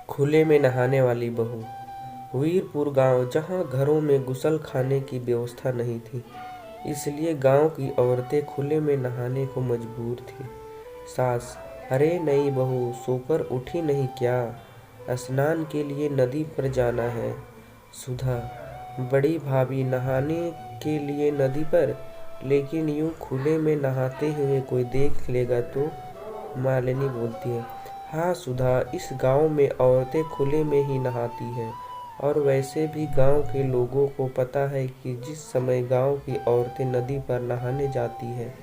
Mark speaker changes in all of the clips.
Speaker 1: खुले में नहाने वाली बहू। वीरपुर गांव, जहां घरों में गुसल खाने की व्यवस्था नहीं थी, इसलिए गांव की औरतें खुले में नहाने को मजबूर थीं। सास: अरे नई बहू, सोकर उठी नहीं क्या? स्नान के लिए नदी पर जाना है। सुधा: बड़ी भाभी, नहाने के लिए नदी पर? लेकिन यूं खुले में नहाते हुए कोई देख लेगा तो? मालिनी बोलती है: हाँ सुधा, इस गांव में औरतें खुले में ही नहाती हैं। और वैसे भी गांव के लोगों को पता है कि जिस समय गांव की औरतें नदी पर नहाने जाती हैं,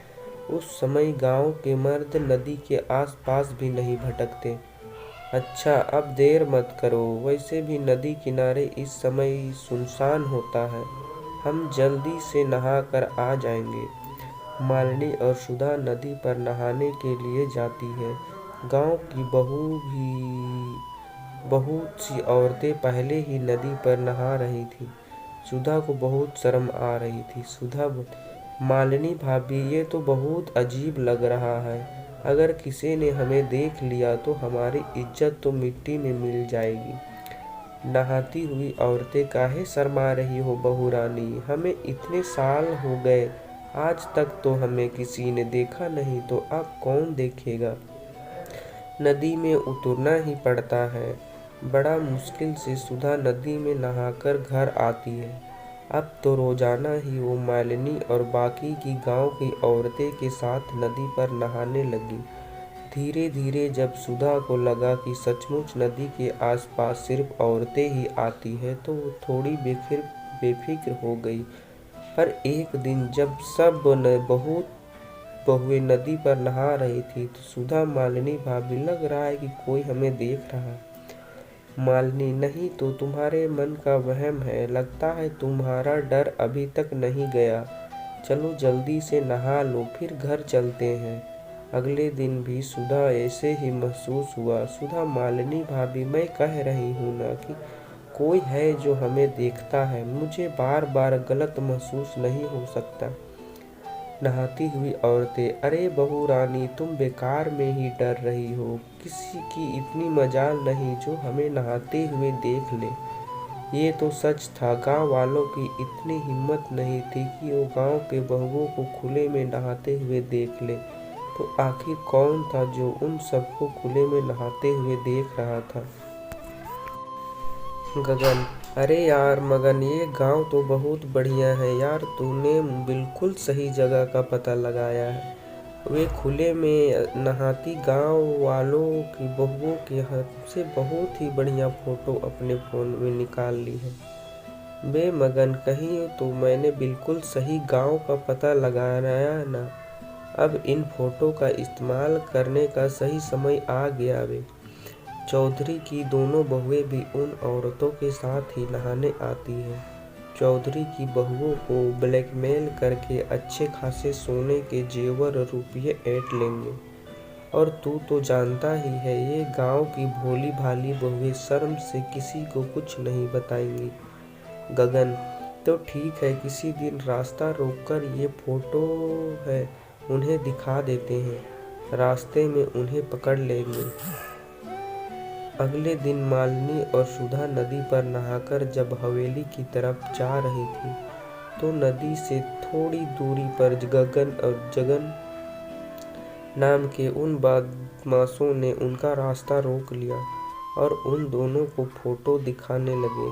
Speaker 1: उस समय गांव के मर्द नदी के आस-पास भी नहीं भटकते। अच्छा, अब देर मत करो, वैसे भी नदी किनारे इस समय सुनसान होता है। हम जल्दी से नहा कर आ जाएंगे। मालिनी और सुधा नदी पर नहाने के लिए जाती है। गांव की बहुत सी औरतें पहले ही नदी पर नहा रही थीं। सुधा को बहुत शर्म आ रही थी। सुधा बोली: मालिनी भाभी, ये तो बहुत अजीब लग रहा है। अगर किसी ने हमें देख लिया तो हमारी इज्जत तो मिट्टी में मिल जाएगी। नहाती हुई औरतें: काहे शर्मा रही हो बहू रानी? हमें इतने साल हो गए, आज तक तो हमें किसी ने देखा नहीं, तो अब कौन देखेगा? नदी में उतरना ही पड़ता है। बड़ा मुश्किल से सुधा नदी में नहाकर घर आती है। अब तो रोजाना ही वो मालिनी और बाकी की गांव की औरतें के साथ नदी पर नहाने लगी। धीरे धीरे जब सुधा को लगा कि सचमुच नदी के आसपास सिर्फ औरतें ही आती हैं, तो वो थोड़ी बेफिक्र हो गई। पर एक दिन जब सब बहुएं नदी पर नहा रही थी, तो सुधा: मालिनी भाभी, लग रहा है कि कोई हमें देख रहा है। मालिनी: नहीं तो तुम्हारे मन का वहम है, लगता है तुम्हारा डर अभी तक नहीं गया। चलो जल्दी से नहा लो, फिर घर चलते हैं। अगले दिन भी सुधा ऐसे ही महसूस हुआ। सुधा: मालिनी भाभी, मैं कह रही हूँ ना कि कोई है जो हमें देखता है। मुझे बार बार गलत महसूस नहीं हो सकता। नहाती हुई औरतें: अरे बहू रानी, तुम बेकार में ही डर रही हो। किसी की इतनी मजाल नहीं जो हमें नहाते हुए देख ले। ये तो सच था, गांव वालों की इतनी हिम्मत नहीं थी कि वो गांव के बहुओं को खुले में नहाते हुए देख ले। तो आखिर कौन था जो उन सबको खुले में नहाते हुए देख रहा था? गगन: अरे यार मगन, ये गांव तो बहुत बढ़िया है यार, तूने बिल्कुल सही जगह का पता लगाया है। वे खुले में नहाती गांव वालों की बहुओं के हाथ से बहुत ही बढ़िया फोटो अपने फोन में निकाल ली है। बे मगन, कहीं तो मैंने बिल्कुल सही गांव का पता लगाया ना। अब इन फोटो का इस्तेमाल करने का सही समय आ गया बे। चौधरी की दोनों बहुएं भी उन औरतों के साथ ही नहाने आती हैं। चौधरी की बहुओं को ब्लैकमेल करके अच्छे खासे सोने के जेवर और रुपये ऐंठ लेंगे। और तू तो जानता ही है, ये गांव की भोली भाली बहुएं शर्म से किसी को कुछ नहीं बताएंगी। गगन: तो ठीक है, किसी दिन रास्ता रोककर ये फोटो है उन्हें दिखा देते हैं, रास्ते में उन्हें पकड़ लेंगे। अगले दिन मालिनी और सुधा नदी पर नहाकर जब हवेली की तरफ जा रही थी, तो नदी से थोड़ी दूरी पर गगन और जगन नाम के उन बदमाशों ने उनका रास्ता रोक लिया और उन दोनों को फोटो दिखाने लगे।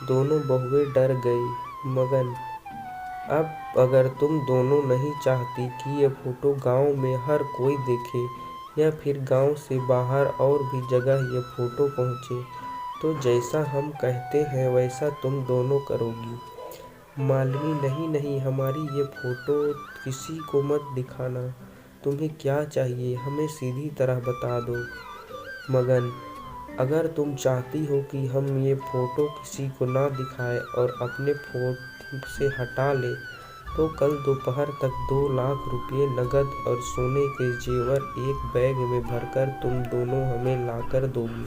Speaker 1: दोनों बहुएं डर गई। मगन: अब अगर तुम दोनों नहीं चाहती कि ये फोटो गांव में हर कोई देखे, या फिर गांव से बाहर और भी जगह ये फोटो पहुंचे, तो जैसा हम कहते हैं वैसा तुम दोनों करोगी। मालिनी: नहीं नहीं, हमारी ये फोटो किसी को मत दिखाना। तुम्हें क्या चाहिए, हमें सीधी तरह बता दो। मगन: अगर तुम चाहती हो कि हम ये फोटो किसी को ना दिखाएं और अपने फोन से हटा ले, तो कल दोपहर तक 2 लाख रुपए नगद और सोने के जेवर एक बैग में भरकर तुम दोनों हमें लाकर दोगी।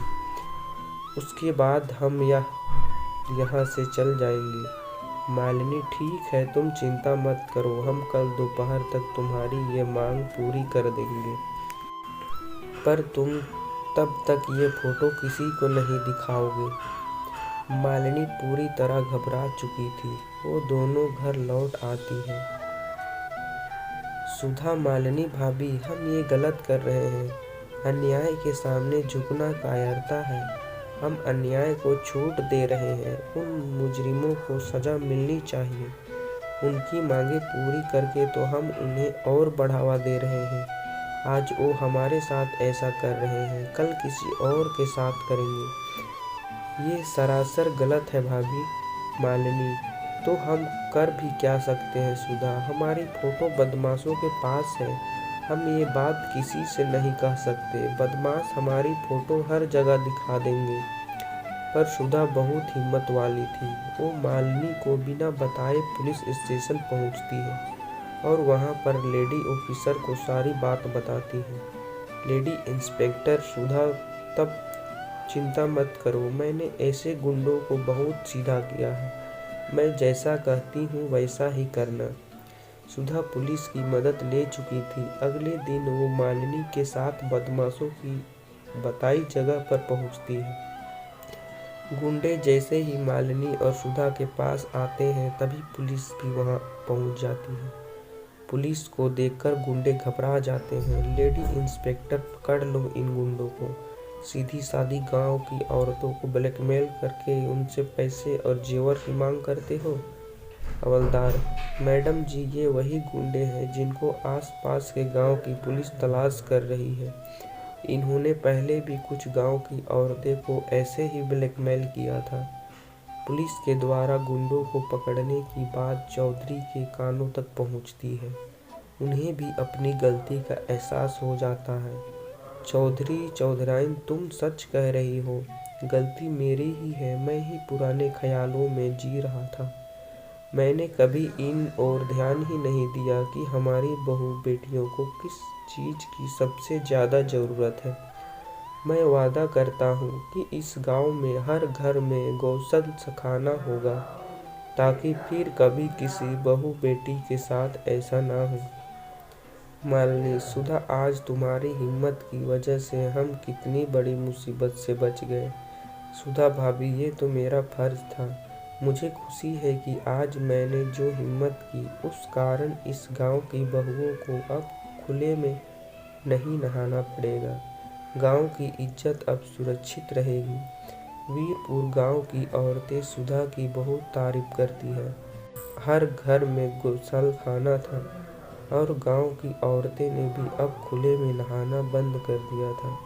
Speaker 1: उसके बाद हम यहाँ से चल जाएंगे। मालिनी: ठीक है, तुम चिंता मत करो, हम कल दोपहर तक तुम्हारी ये मांग पूरी कर देंगे। पर तुम तब तक ये फोटो किसी को नहीं दिखाओगे। मालिनी पूरी तरह घबरा चुकी थी। वो दोनों घर लौट आती है। सुधा, मालिनी भाभी, हम ये गलत कर रहे हैं। अन्याय के सामने झुकना कायरता है। हम अन्याय को छूट दे रहे हैं। उन मुजरिमों को सजा मिलनी चाहिए। उनकी मांगे पूरी करके तो हम उन्हें और बढ़ावा दे रहे हैं। आज वो हमारे साथ ऐसा कर रहे हैं, कल किसी और के साथ करेंगे। ये सरासर गलत है भाभी। मालिनी, तो हम कर भी क्या सकते हैं सुधा? हमारी फोटो बदमाशों के पास है। हम ये बात किसी से नहीं कह सकते। बदमाश हमारी फोटो हर जगह दिखा देंगे। पर सुधा बहुत हिम्मत वाली थी। वो मालिनी को बिना बताए पुलिस स्टेशन पहुंचती है और वहां पर लेडी ऑफिसर को सारी बात बताती है। लेडी इंस्पेक्टर, सुधा, तब चिंता मत करो। मैंने ऐसे गुंडों को बहुत सीधा किया है। मैं जैसा कहती हूँ वैसा ही करना। सुधा पुलिस की मदद ले चुकी थी। अगले दिन वो मालिनी के साथ बदमाशों की बताई जगह पर पहुंचती है। गुंडे जैसे ही मालिनी और सुधा के पास आते हैं तभी पुलिस भी वहां पहुंच जाती है। पुलिस को देखकर गुंडे घबरा जाते हैं। लेडी इंस्पेक्टर, पकड़ लो इन गुंडों को। सीधी सादी गांव की औरतों को ब्लैकमेल करके उनसे पैसे और जेवर की मांग करते हो। हवलदार, मैडम जी, ये वही गुंडे हैं जिनको आस पास के गांव की पुलिस तलाश कर रही है। इन्होंने पहले भी कुछ गांव की औरतें को ऐसे ही ब्लैकमेल किया था। पुलिस के द्वारा गुंडों को पकड़ने की बात चौधरी के कानों तक पहुंचती है। उन्हें भी अपनी गलती का एहसास हो जाता है। चौधरी, चौधराइन, तुम सच कह रही हो। गलती मेरी ही है। मैं ही पुराने ख्यालों में जी रहा था। मैंने कभी इन ओर ध्यान ही नहीं दिया कि हमारी बहू बेटियों को किस चीज़ की सबसे ज़्यादा ज़रूरत है। मैं वादा करता हूँ कि इस गांव में हर घर में गौशाला होगा, ताकि फिर कभी किसी बहू बेटी के साथ ऐसा ना हो। मालिनी, सुधा, आज तुम्हारी हिम्मत की वजह से हम कितनी बड़ी मुसीबत से बच गए। सुधा भाभी, ये तो मेरा फर्ज था। मुझे खुशी है कि आज मैंने जो हिम्मत की उस कारण इस गांव की बहुओं को अब खुले में नहीं नहाना पड़ेगा। गांव की इज्जत अब सुरक्षित रहेगी। वीरपुर गांव की औरतें सुधा की बहुत तारीफ करती हैं। हर घर में गौशाला था और गांव की औरतें ने भी अब खुले में नहाना बंद कर दिया था।